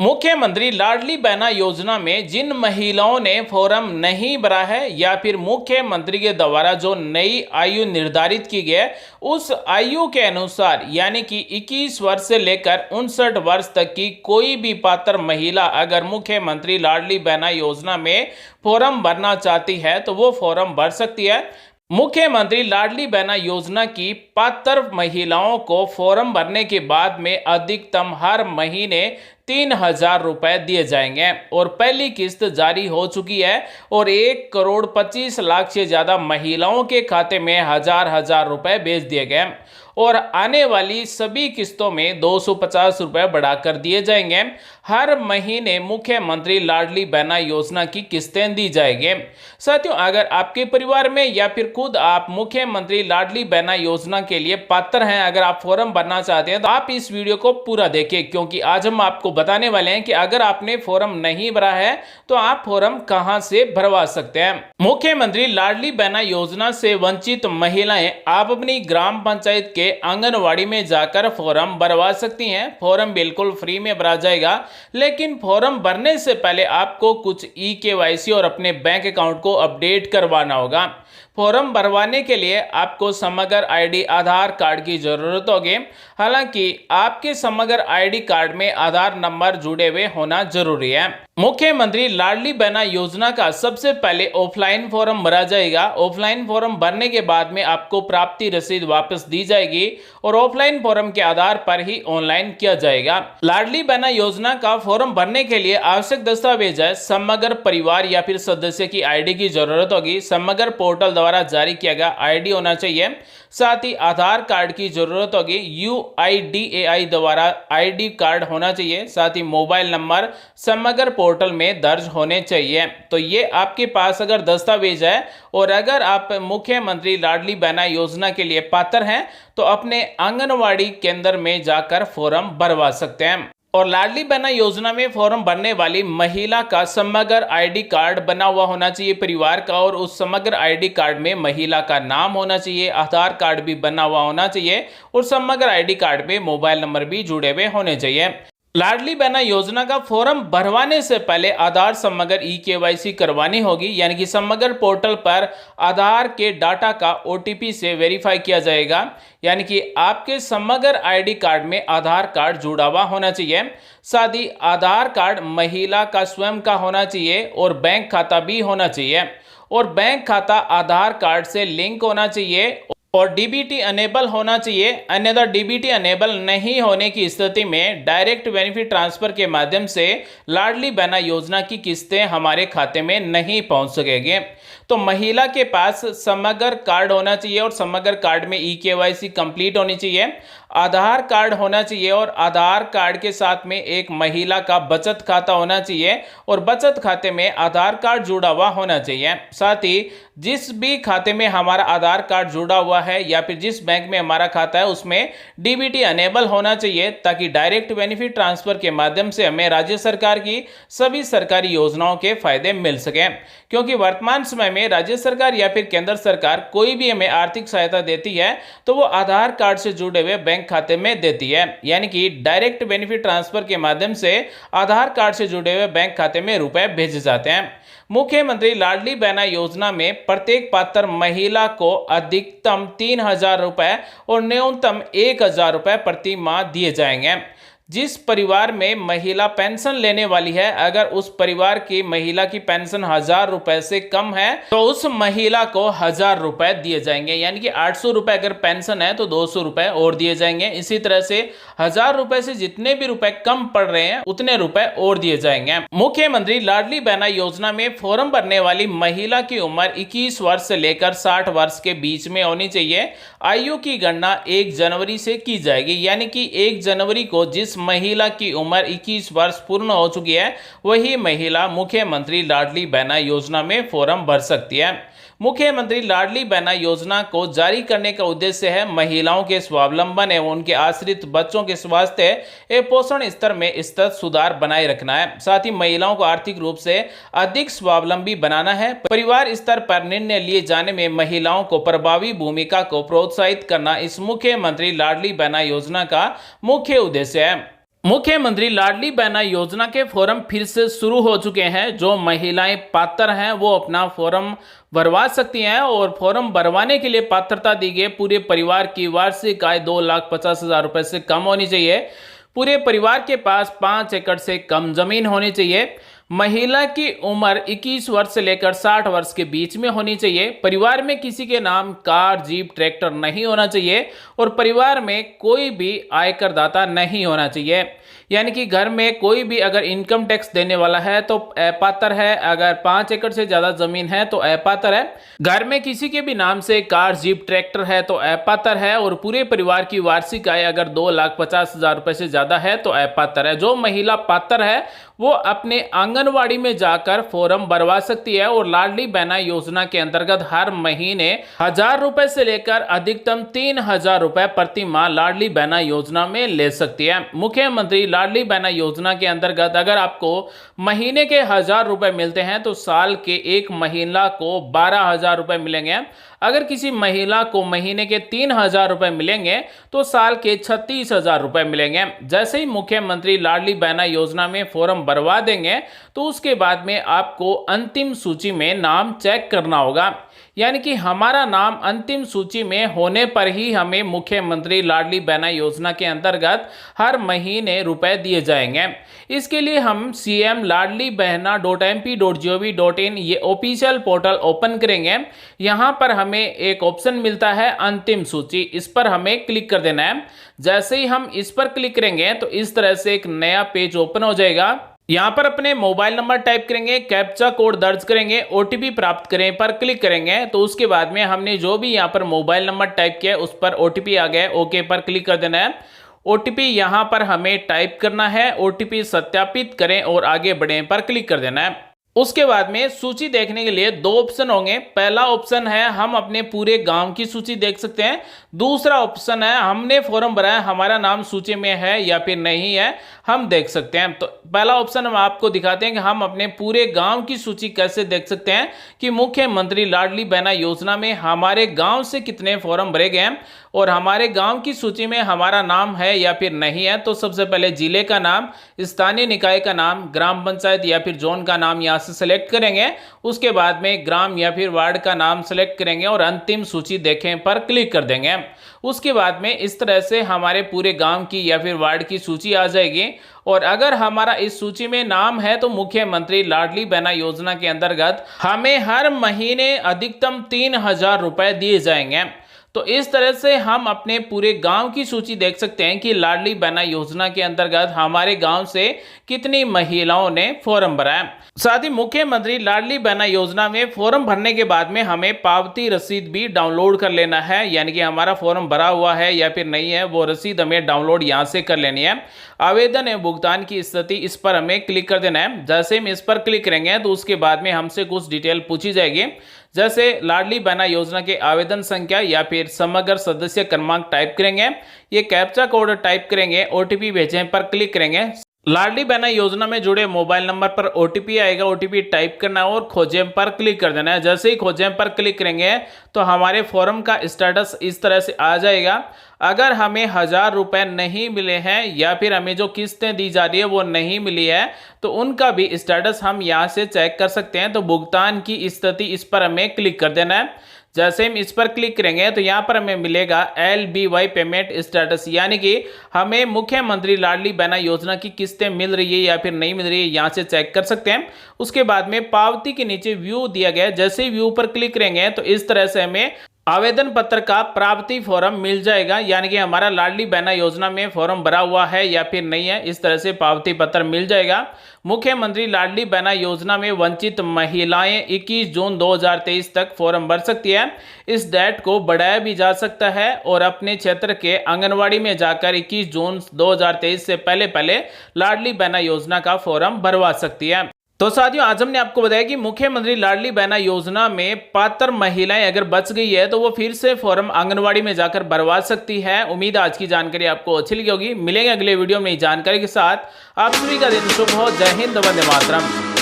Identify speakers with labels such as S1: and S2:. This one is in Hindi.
S1: मुख्यमंत्री लाडली बहना योजना में जिन महिलाओं ने फॉर्म नहीं भरा है या फिर मुख्यमंत्री के द्वारा जो नई आयु निर्धारित की गई है उस आयु के अनुसार यानी कि 21 वर्ष से लेकर 59 वर्ष तक की कोई भी पात्र महिला अगर मुख्यमंत्री लाडली बहना योजना में फॉर्म भरना चाहती है तो वो फॉर्म भर सकती है। मुख्यमंत्री लाडली बहना योजना की पात्र महिलाओं को फॉर्म भरने के बाद में अधिकतम हर महीने 3,000 रुपए दिए जाएंगे और पहली किस्त जारी हो चुकी है और 1,25,00,000 से ज़्यादा महिलाओं के खाते में हजार रुपए भेज दिए गए और आने वाली सभी किस्तों में 250 रुपए बढ़ाकर दिए जाएंगे। हर महीने मुख्यमंत्री लाडली बहना योजना की किस्तें दी जाएंगी। साथियों, अगर आपके परिवार में या फिर खुद आप मुख्यमंत्री लाडली बहना योजना के लिए पात्र हैं, अगर आप फॉर्म भरना चाहते हैं तो आप इस वीडियो को पूरा देखें, क्योंकि आज हम आपको बताने वाले हैं कि अगर आपने फॉर्म नहीं भरा है तो आप फॉर्म कहां से भरवा सकते हैं। मुख्यमंत्री लाडली बहना योजना से वंचित महिलाएं आप अपनी ग्राम पंचायत के आंगनवाड़ी में जाकर फॉर्म भरवा सकती हैं। फॉर्म बिल्कुल फ्री में भरा जाएगा, लेकिन फॉर्म भरने से पहले आपको कुछ ई-केवाईसी और अपने बैंक अकाउंट को अपडेट करवाना होगा। फॉर्म भरवाने के लिए आपको समग्र आईडी आधार कार्ड की जरूरत होगी। हालांकि आपके समग्र आईडी कार्ड में आधार नंबर जुड़े हुए होना जरूरी है। मुख्यमंत्री लाडली बहना योजना का सबसे पहले ऑफलाइन फॉर्म भरा जाएगा। ऑफलाइन फॉर्म भरने के बाद में आपको प्राप्ति रसीद वापस दी जाएगी और ऑफलाइन फॉर्म के आधार पर ही ऑनलाइन किया जाएगा। लाडली बहना योजना का फॉर्म भरने के लिए आवश्यक दस्तावेज है समग्र परिवार या फिर सदस्य की आईडी की जरूरत होगी। समग्र पोर्टल द्वारा जारी किया गया आईडी होना चाहिए। साथ ही आधार कार्ड की जरूरत होगी। UIDAI द्वारा आईडी कार्ड होना चाहिए। साथ ही मोबाइल नंबर समग्र पोर्टल में दर्ज होने चाहिए। तो ये आपके पास अगर दस्तावेज है और अगर आप मुख्यमंत्री लाडली बहना योजना के लिए पात्र हैं तो अपने आंगनवाड़ी केंद्र में जाकर फॉर्म भरवा सकते हैं। और लाडली बहना योजना में फॉर्म भरने वाली महिला का समग्र आईडी कार्ड बना हुआ होना चाहिए परिवार का, और उस समग्र आईडी कार्ड में महिला का नाम होना चाहिए, आधार कार्ड भी बना हुआ होना चाहिए और समग्र आईडी कार्ड में मोबाइल नंबर भी जुड़े हुए होने चाहिए। लाडली बहना योजना का फॉर्म भरवाने से पहले आधार समग्र ई-केवाईसी करवानी होगी, यानी कि समग्र पोर्टल पर आधार के डाटा का OTP से वेरीफाई किया जाएगा। यानी कि आपके समग्र आईडी कार्ड में आधार कार्ड जुड़ा हुआ होना चाहिए। साथ ही आधार कार्ड महिला का स्वयं का होना चाहिए और बैंक खाता भी होना चाहिए और बैंक खाता आधार कार्ड से लिंक होना चाहिए और DBT अनेबल होना चाहिए। अन्यथा DBT अनेबल नहीं होने की स्थिति में डायरेक्ट बेनिफिट ट्रांसफर के माध्यम से लाडली बहना योजना की किस्तें हमारे खाते में नहीं पहुंच सकेंगे। तो महिला के पास समग्र कार्ड होना चाहिए और समग्र कार्ड में ई-केवाईसी कंप्लीट होनी चाहिए। आधार कार्ड होना चाहिए और आधार कार्ड के साथ में एक महिला का बचत खाता होना चाहिए और बचत खाते में आधार कार्ड जुड़ा हुआ होना चाहिए। साथ ही जिस भी खाते में हमारा आधार कार्ड जुड़ा हुआ है या फिर जिस बैंक में हमारा खाता है उसमें DBT अनेबल होना चाहिए, ताकि डायरेक्ट बेनिफिट ट्रांसफर के माध्यम से हमें राज्य सरकार की सभी सरकारी योजनाओं के फायदे मिल सकें। क्योंकि वर्तमान समय में राज्य सरकार या फिर केंद्र सरकार कोई भी हमें आर्थिक सहायता देती है तो वो आधार कार्ड से जुड़े हुए बैंक खाते में देती है, यानी कि डायरेक्ट बेनिफिट ट्रांसफर के माध्यम से आधार कार्ड से जुड़े हुए बैंक खाते में रुपए भेजे जाते हैं। मुख्यमंत्री लाडली बहना योजना में प्रत्येक पात्र महिला को अधिकतम 3,000 रुपए और न्यूनतम 1,000 रुपए प्रति माह दिए जाएंगे। जिस परिवार में महिला पेंशन लेने वाली है, अगर उस परिवार की महिला की पेंशन 1,000 रुपए से कम है तो उस महिला को 1,000 रुपए दिए जाएंगे, यानी कि 800 रुपए अगर पेंशन है तो 200 रुपए और दिए जाएंगे। इसी तरह से 1,000 रुपए से जितने भी रुपए कम पड़ रहे हैं उतने रुपए और दिए जाएंगे। मुख्यमंत्री लाडली बहना योजना में फॉर्म भरने वाली महिला की उम्र 21 वर्ष से लेकर 60 वर्ष के बीच में होनी चाहिए। आयु की गणना 1 जनवरी से की जाएगी, यानी कि 1 जनवरी को जिस महिला की उम्र 21 वर्ष पूर्ण हो चुकी है वही महिला मुख्यमंत्री लाडली बहना योजना में फॉर्म भर सकती है। मुख्यमंत्री लाडली बहना योजना को जारी करने का उद्देश्य है महिलाओं के स्वावलंबन एवं उनके आश्रित बच्चों के स्वास्थ्य एवं पोषण स्तर में सतत सुधार बनाए रखना है। साथ ही महिलाओं को आर्थिक रूप से अधिक स्वावलंबी बनाना है। परिवार स्तर पर निर्णय लिए जाने में महिलाओं को प्रभावी भूमिका को प्रोत्साहित करना इस मुख्यमंत्री लाडली बहना योजना का मुख्य उद्देश्य है। मुख्यमंत्री लाडली बहना योजना के फॉर्म फिर से शुरू हो चुके हैं। जो महिलाएं पात्र हैं वो अपना फॉर्म भरवा सकती हैं और फॉर्म भरवाने के लिए पात्रता दी गई पूरे परिवार की वार्षिक आय 2,50,000 रुपए से कम होनी चाहिए। पूरे परिवार के पास 5 एकड़ से कम जमीन होनी चाहिए। महिला की उम्र 21 वर्ष से लेकर 60 वर्ष के बीच में होनी चाहिए। परिवार में किसी के नाम कार, जीप, ट्रैक्टर नहीं होना चाहिए और परिवार में कोई भी आयकर दाता नहीं होना चाहिए। यानी कि घर में कोई भी अगर इनकम टैक्स देने वाला है तो अपात्र है, अगर 5 एकड़ से ज्यादा जमीन है तो अपात्र है। घर में किसी के भी नाम से कार, जीप, ट्रैक्टर है तो अपात्र है और पूरे परिवार की वार्षिक आय अगर 2,50,000 रुपए से ज्यादा है तो अपात्र है। जो महिला पात्र है वो अपने आंगनवाड़ी में जाकर फॉर्म भरवा सकती है और लाडली बहना योजना के अंतर्गत हर महीने 1,000 रुपए से लेकर अधिकतम 3,000 रुपए प्रति माह लाडली बहना योजना में ले सकती है। मुख्यमंत्री लाडली बहना योजना के अंतर्गत अगर आपको महीने के 1,000 रुपए मिलते हैं तो साल के एक महिला को 12,000 रुपए मिलेंगे। अगर किसी महिला को महीने के 3,000 रुपए मिलेंगे तो साल के 36,000 रुपए मिलेंगे। जैसे ही मुख्यमंत्री लाडली बहना योजना में फॉर्म भरवा देंगे तो उसके बाद में आपको अंतिम सूची में नाम चेक करना होगा। यानी कि हमारा नाम अंतिम सूची में होने पर ही हमें मुख्यमंत्री लाडली बहना योजना के अंतर्गत हर महीने रुपए दिए जाएंगे। इसके लिए हम cmladlibehna.mp.gov.in ये ऑफिशियल पोर्टल ओपन करेंगे। यहाँ पर हमें एक ऑप्शन मिलता है अंतिम सूची, इस पर हमें क्लिक कर देना है। जैसे ही हम इस पर क्लिक करेंगे तो इस तरह से एक नया पेज ओपन हो जाएगा। यहाँ पर अपने मोबाइल नंबर टाइप करेंगे, कैप्चा कोड दर्ज करेंगे, ओटीपी प्राप्त करें पर क्लिक करेंगे तो उसके बाद में हमने जो भी यहाँ पर मोबाइल नंबर टाइप किया है उस पर ओटीपी आ गया, ओके पर क्लिक कर देना है। ओटीपी यहाँ पर हमें टाइप करना है, ओटीपी सत्यापित करें और आगे बढ़ें पर क्लिक कर देना है। उसके बाद में सूची देखने के लिए 2 ऑप्शन होंगे। पहला ऑप्शन है हम अपने पूरे गांव की सूची देख सकते हैं। दूसरा ऑप्शन है हमने फॉर्म भरा है, हमारा नाम सूची में है या फिर नहीं है, हम देख सकते हैं। तो पहला ऑप्शन हम आपको दिखाते हैं कि हम अपने पूरे गांव की सूची कैसे देख सकते हैं कि मुख्यमंत्री लाडली बहना योजना में हमारे गांव से कितने फॉर्म भरे गए हैं और हमारे गांव की सूची में हमारा नाम है या फिर नहीं है। तो सबसे पहले जिले का नाम, स्थानीय निकाय का नाम, ग्राम पंचायत या फिर जोन का नाम यहाँ से सेलेक्ट करेंगे। उसके बाद में ग्राम या फिर वार्ड का नाम सेलेक्ट करेंगे और अंतिम सूची देखें पर क्लिक कर देंगे। उसके बाद में इस तरह से हमारे पूरे गांव की या फिर वार्ड की सूची आ जाएगी और अगर हमारा इस सूची में नाम है तो मुख्यमंत्री लाडली बहना योजना के अंतर्गत हमें हर महीने अधिकतम 3,000 रुपए दिए जाएंगे। तो इस तरह से हम अपने पूरे गांव की सूची देख सकते हैं कि लाडली बहना योजना के अंतर्गत हमारे गांव से कितनी महिलाओं ने फॉर्म भरा है। साथ ही मुख्यमंत्री लाडली बहना योजना में फॉर्म भरने के बाद में हमें पावती रसीद भी डाउनलोड कर लेना है। यानी कि हमारा फॉर्म भरा हुआ है या फिर नहीं है वो रसीद हमें डाउनलोड यहाँ से कर लेनी है। आवेदन एवं भुगतान की स्थिति, इस पर हमें क्लिक कर देना है। जैसे हम इस पर क्लिक करेंगे तो उसके बाद में हमसे कुछ डिटेल पूछी जाएगी, जैसे लाडली बहना योजना के आवेदन संख्या या फिर समग्र सदस्य क्रमांक टाइप करेंगे, ये कैप्चा कोड टाइप करेंगे, ओटीपी भेजें पर क्लिक करेंगे। लाडली बहना योजना में जुड़े मोबाइल नंबर पर ओटीपी आएगा, ओटीपी टाइप करना है और खोजें पर क्लिक कर देना है। जैसे ही खोजें पर क्लिक करेंगे तो हमारे फॉर्म का स्टेटस इस तरह से आ जाएगा। अगर हमें 1,000 रुपए नहीं मिले हैं या फिर हमें जो किस्तें दी जा रही है वो नहीं मिली है तो उनका भी स्टेटस हम यहाँ से चेक कर सकते हैं। तो भुगतान की स्थिति, इस पर हमें क्लिक कर देना है। जैसे हम इस पर क्लिक करेंगे तो यहाँ पर हमें मिलेगा LBY पेमेंट स्टेटस, यानी कि हमें मुख्यमंत्री लाडली बहना योजना की किस्तें मिल रही है या फिर नहीं मिल रही है, यहाँ से चेक कर सकते हैं। उसके बाद में पावती के नीचे व्यू दिया गया है, जैसे ही व्यू पर क्लिक करेंगे तो इस तरह से हमें आवेदन पत्र का प्राप्ति फॉर्म मिल जाएगा। यानी कि हमारा लाडली बहना योजना में फॉर्म भरा हुआ है या फिर नहीं है, इस तरह से पावती पत्र मिल जाएगा। मुख्यमंत्री लाडली बहना योजना में वंचित महिलाएं 21 जून 2023 तक फॉर्म भर सकती है। इस डेट को बढ़ाया भी जा सकता है और अपने क्षेत्र के आंगनवाड़ी में जाकर 21 जून 2023 से पहले लाडली बहना योजना का फॉर्म भरवा सकती है। तो साथियों, आज हमने आपको बताया कि मुख्यमंत्री लाडली बहना योजना में पात्र महिलाएं अगर बच गई है तो वो फिर से फॉर्म आंगनवाड़ी में जाकर भरवा सकती है। उम्मीद आज की जानकारी आपको अच्छी लगी होगी। मिलेंगे अगले वीडियो में नई जानकारी के साथ। आप सभी का दिन शुभ हो। जय हिंद, वंदे मातरम।